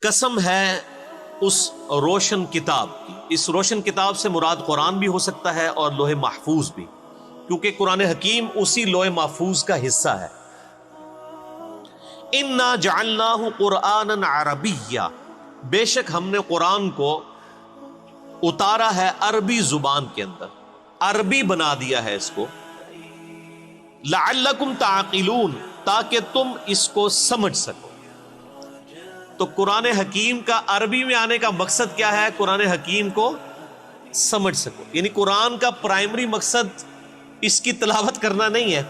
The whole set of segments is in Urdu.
قسم ہے اس روشن کتاب کی. اس روشن کتاب سے مراد قرآن بھی ہو سکتا ہے اور لوح محفوظ بھی، کیونکہ قرآن حکیم اسی لوح محفوظ کا حصہ ہے. اِنَّا جَعَلْنَاهُ قُرْآنًا عَرَبِيًّا، بے شک ہم نے قرآن کو اتارا ہے عربی زبان کے اندر، عربی بنا دیا ہے اس کو. لَعَلَّكُمْ تَعْقِلُونَ، تاکہ تم اس کو سمجھ سکو. تو قرآن حکیم کا عربی میں آنے کا مقصد کیا ہے؟ قرآن حکیم کو سمجھ سکو. یعنی قرآن کا پرائمری مقصد اس کی تلاوت کرنا نہیں ہے،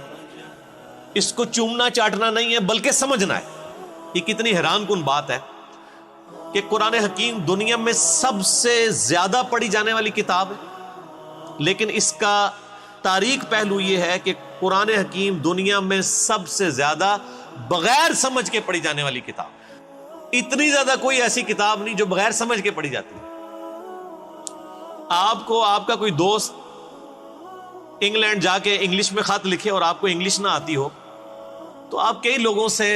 اس کو چومنا چاٹنا نہیں ہے، بلکہ سمجھنا ہے. یہ کتنی حیران کن بات ہے کہ قرآن حکیم دنیا میں سب سے زیادہ پڑھی جانے والی کتاب ہے، لیکن اس کا تاریخ پہلو یہ ہے کہ قرآن حکیم دنیا میں سب سے زیادہ بغیر سمجھ کے پڑھی جانے والی کتاب. اتنی زیادہ کوئی ایسی کتاب نہیں جو بغیر سمجھ کے پڑھی جاتی ہے. آپ کو آپ کا کوئی دوست انگلینڈ جا کے انگلش میں خط لکھے اور آپ کو انگلش نہ آتی ہو، تو آپ کئی لوگوں سے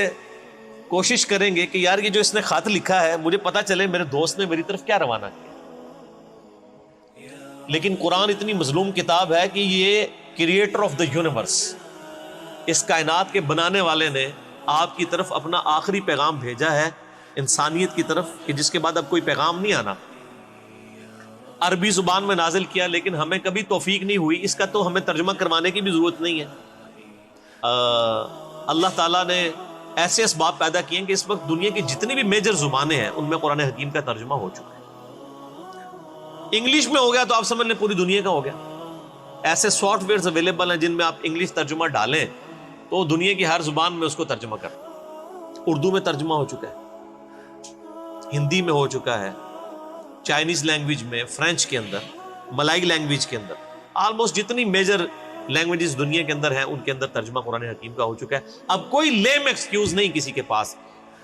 کوشش کریں گے کہ یار یہ جو اس نے خط لکھا ہے مجھے پتا چلے میرے دوست نے میری طرف کیا روانہ کیا. لیکن قرآن اتنی مظلوم کتاب ہے کہ یہ کریٹر آف دا یونیورس، اس کائنات کے بنانے والے نے آپ کی طرف اپنا آخری پیغام بھیجا ہے انسانیت کی طرف، کہ جس کے بعد اب کوئی پیغام نہیں آنا. عربی زبان میں نازل کیا، لیکن ہمیں کبھی توفیق نہیں ہوئی، اس کا تو ہمیں ترجمہ کروانے کی بھی ضرورت نہیں ہے. اللہ تعالیٰ نے ایسے اسباب پیدا کیے ہیں کہ اس وقت دنیا کی جتنی بھی میجر زبانیں ہیں ان میں قرآن حکیم کا ترجمہ ہو چکا ہے. انگلش میں ہو گیا تو آپ سمجھ لیں پوری دنیا کا ہو گیا. ایسے سافٹ ویئرز اویلیبل ہیں جن میں آپ انگلش ترجمہ ڈالیں تو دنیا کی ہر زبان میں اس کو ترجمہ کریں. اردو میں ترجمہ ہو چکا ہے، ہندی میں ہو چکا ہے، چائنیز لینگویج میں، فرینچ کے اندر، ملائی لینگویج کے اندر، آلموسٹ جتنی میجر لینگویجز دنیا کے اندر ہیں ان کے اندر ترجمہ قرآن حکیم کا ہو چکا ہے. اب کوئی لیم ایکسکیوز نہیں کسی کے پاس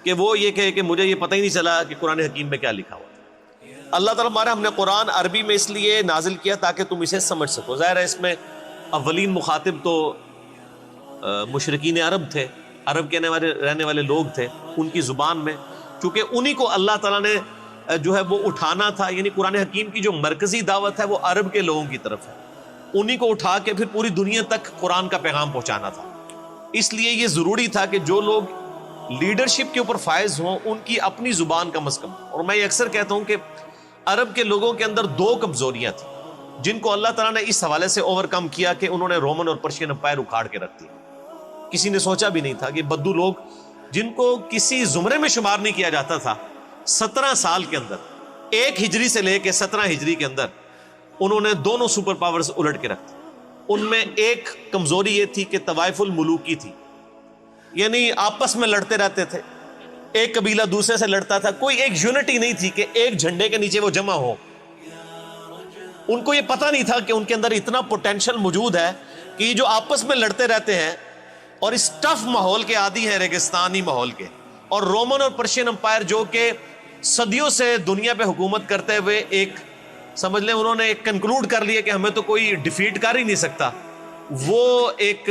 کہ وہ یہ کہے کہ مجھے یہ پتہ ہی نہیں چلا کہ قرآن حکیم میں کیا لکھا ہوا. اللہ تعالیٰ ہمارا ہم نے قرآن عربی میں اس لیے نازل کیا تاکہ تم اسے سمجھ سکو. ظاہر ہے اس میں اولین مخاطب تو مشرکین عرب تھے، عرب کے رہنے والے لوگ تھے. ان کی زبان میں چونکہ انہی کو اللہ تعالیٰ نے جو ہے وہ اٹھانا تھا، یعنی قرآن حکیم کی جو مرکزی دعوت ہے وہ عرب کے لوگوں کی طرف ہے، انہی کو اٹھا کے پھر پوری دنیا تک قرآن کا پیغام پہنچانا تھا. اس لیے یہ ضروری تھا کہ جو لوگ لیڈرشپ کے اوپر فائز ہوں ان کی اپنی زبان کم از کم. اور میں یہ اکثر کہتا ہوں کہ عرب کے لوگوں کے اندر دو کمزوریاں تھیں جن کو اللہ تعالیٰ نے اس حوالے سے اوور کم کیا کہ انہوں نے رومن اور پرشین امپائر اکھاڑ کے رکھ دی. کسی نے سوچا بھی نہیں تھا کہ بدو لوگ جن کو کسی زمرے میں شمار نہیں کیا جاتا تھا، 17 سال کے اندر 1 ہجری سے لے کے 17 ہجری کے اندر انہوں نے دونوں سپر پاورز الٹ کے رکھ دی. ان میں ایک کمزوری یہ تھی کہ طوائف الملوکی تھی، یعنی آپس میں لڑتے رہتے تھے، ایک قبیلہ دوسرے سے لڑتا تھا، کوئی ایک یونٹی نہیں تھی کہ ایک جھنڈے کے نیچے وہ جمع ہو. ان کو یہ پتہ نہیں تھا کہ ان کے اندر اتنا پوٹینشل موجود ہے کہ یہ جو آپس میں لڑتے رہتے ہیں اور اس ٹف ماحول کے عادی ہیں، ریگستانی ماحول کے، اور رومن اور پرشین امپائر جو کہ صدیوں سے دنیا پہ حکومت کرتے ہوئے ایک سمجھ لیں انہوں نے ایک کنکلوڈ کر لیا کہ ہمیں تو کوئی ڈیفیٹ کر ہی نہیں سکتا. وہ ایک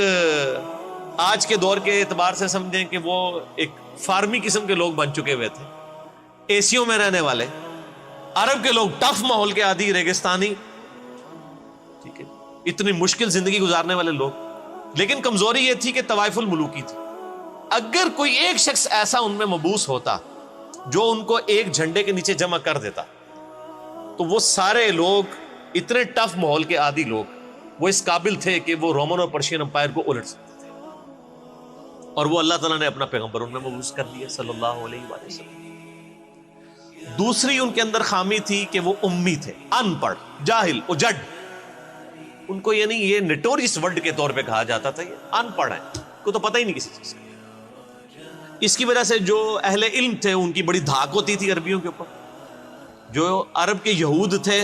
آج کے دور کے اعتبار سے سمجھیں کہ وہ ایک فارمی قسم کے لوگ بن چکے ہوئے تھے، ایسیوں میں رہنے والے عرب کے لوگ، ٹف ماحول کے عادی، ریگستانی، ٹھیک ہے، اتنی مشکل زندگی گزارنے والے لوگ. لیکن کمزوری یہ تھی کہ طوائف الملوکی تھی. اگر کوئی ایک شخص ایسا ان میں مبعوث ہوتا جو ان کو ایک جھنڈے کے نیچے جمع کر دیتا تو وہ سارے لوگ، اتنے ٹف ماحول کے عادی لوگ، وہ اس قابل تھے کہ وہ رومن اور پرشین امپائر کو الٹ سکتے تھے. اور وہ اللہ تعالیٰ نے اپنا پیغمبر ان میں مبعوث کر دیا صلی اللہ علیہ وآلہ وسلم. دوسری ان کے اندر خامی تھی کہ وہ امی تھے، ان پڑھ، جاہل، اجڈ. ان کو یعنی یہ نٹوریس ورڈ کے طور پہ کہا جاتا تھا یہ ان پڑھ ہیں، کو تو پتہ ہی نہیں کسی چیز کا. اس کی وجہ سے جو اہل علم تھے ان کی بڑی دھاک ہوتی تھی عربیوں کے اوپر. جو عرب کے یہود تھے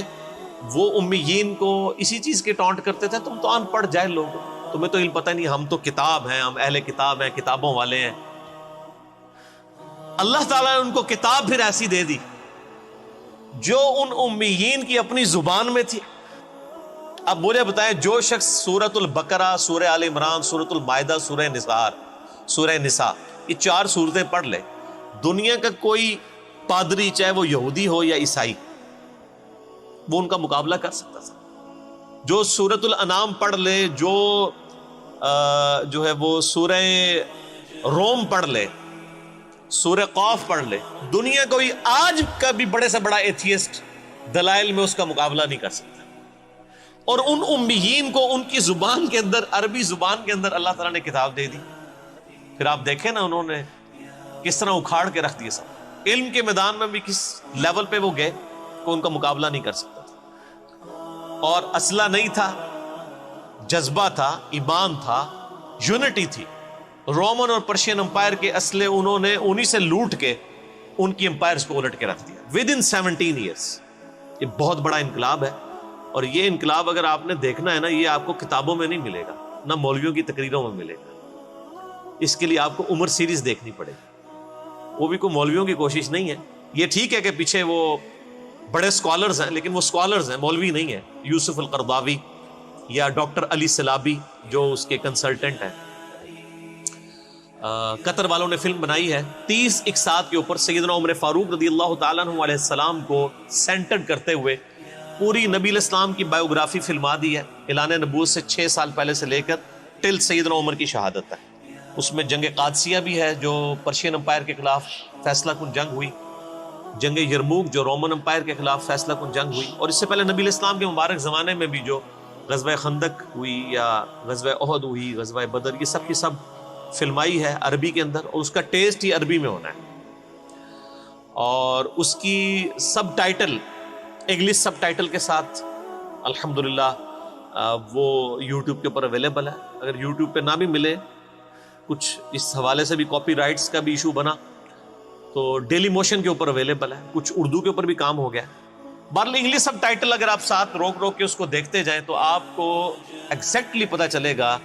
وہ امیین کو اسی چیز کے ٹانٹ کرتے تھے، تم تو ان پڑھ جاہل لوگ ہو، تمہیں تو علم پتہ نہیں، ہم تو کتاب ہیں، ہم اہل کتاب ہیں، کتابوں والے ہیں. اللہ تعالیٰ نے ان کو کتاب پھر ایسی دے دی جو ان امیین کی اپنی زبان میں تھی. اب مجھے بتائیں، جو شخص سورۃ البقرہ، سورہ آل عمران، سورۃ المائدہ، سورہ نساء، یہ 4 سورتیں پڑھ لے، دنیا کا کوئی پادری چاہے وہ یہودی ہو یا عیسائی وہ ان کا مقابلہ کر سکتا تھا. جو سورۃ الانعام پڑھ لے, جو ہے وہ سورہ روم پڑھ لے, سورہ قاف پڑھ لے, دنیا کوئی آج کا بھی بڑے سے بڑا ایتھیسٹ دلائل میں اس کا مقابلہ نہیں کر سکتا. اور ان امیین کو ان کی زبان کے اندر, عربی زبان کے اندر اللہ تعالیٰ نے کتاب دے دی. پھر آپ دیکھیں نا انہوں نے کس طرح اکھاڑ کے رکھ دیے سب. علم کے میدان میں بھی کس لیول پہ وہ گئے کہ ان کا مقابلہ نہیں کر سکتا تھا. اور اسلحہ نہیں تھا, جذبہ تھا, ایمان تھا, یونٹی تھی. رومن اور پرشین امپائر کے اسلحے انہوں نے انہی سے لوٹ کے ان کی امپائرز کو الٹ کے رکھ دیا ود ان 17 ایئرس. یہ بہت بڑا انقلاب ہے. اور یہ انقلاب اگر آپ نے دیکھنا ہے نا, یہ آپ کو کتابوں میں نہیں ملے گا, نہ مولویوں کی تقریروں میں ملے گا. اس کے لیے آپ کو عمر سیریز دیکھنی پڑے گی. وہ بھی کوئی مولویوں کی کوشش نہیں ہے. یہ ٹھیک ہے کہ پیچھے وہ بڑے سکالرز ہیں, لیکن وہ سکالرز ہیں, مولوی نہیں ہیں. یوسف القرضاوی یا ڈاکٹر علی سلابی جو اس کے کنسلٹنٹ ہیں. قطر والوں نے فلم بنائی ہے 30 اقساط کے اوپر سیدنا عمر فاروق رضی اللہ تعالیٰ عنہ علیہ السلام کو سینٹرڈ کرتے ہوئے پوری نبی الاسلام کی بایوگرافی فلما دی ہے. اعلان نبوت سے 6 سال پہلے سے لے کر ٹل سیدنا عمر کی شہادت تک. اس میں جنگ قادسیہ بھی ہے جو پرشین امپائر کے خلاف فیصلہ کن جنگ ہوئی, جنگ یرموک جو رومن امپائر کے خلاف فیصلہ کن جنگ ہوئی, اور اس سے پہلے نبی الاسلام کے مبارک زمانے میں بھی جو غزوہ خندق ہوئی یا غزوہ احد ہوئی, غزوہ بدر, یہ سب کی سب فلمائی ہے عربی کے اندر, اور اس کا ٹیسٹ ہی عربی میں ہونا ہے. اور اس کی سب ٹائٹل انگلش سب ٹائٹل کے ساتھ الحمدللہ وہ یوٹیوب کے اوپر اویلیبل ہے. اگر یوٹیوب پہ نہ بھی ملے, کچھ اس حوالے سے بھی کاپی رائٹس کا بھی ایشو بنا, تو ڈیلی موشن کے اوپر اویلیبل ہے, کچھ اردو کے اوپر بھی کام ہو گیا. بہرحال انگلش سب ٹائٹل اگر آپ ساتھ روک کے اس کو دیکھتے جائیں تو آپ کو ایگزیکٹلی پتہ چلے گا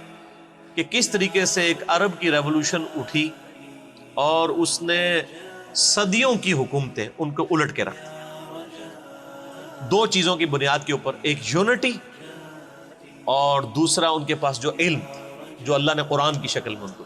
کہ کس طریقے سے ایک عرب کی ریولوشن اٹھی اور اس نے صدیوں کی حکومتیں ان کو الٹ کے رکھ دی. 2 چیزوں کی بنیاد کے اوپر, ایک یونٹی اور دوسرا ان کے پاس جو علم جو اللہ نے قرآن کی شکل میں ان کو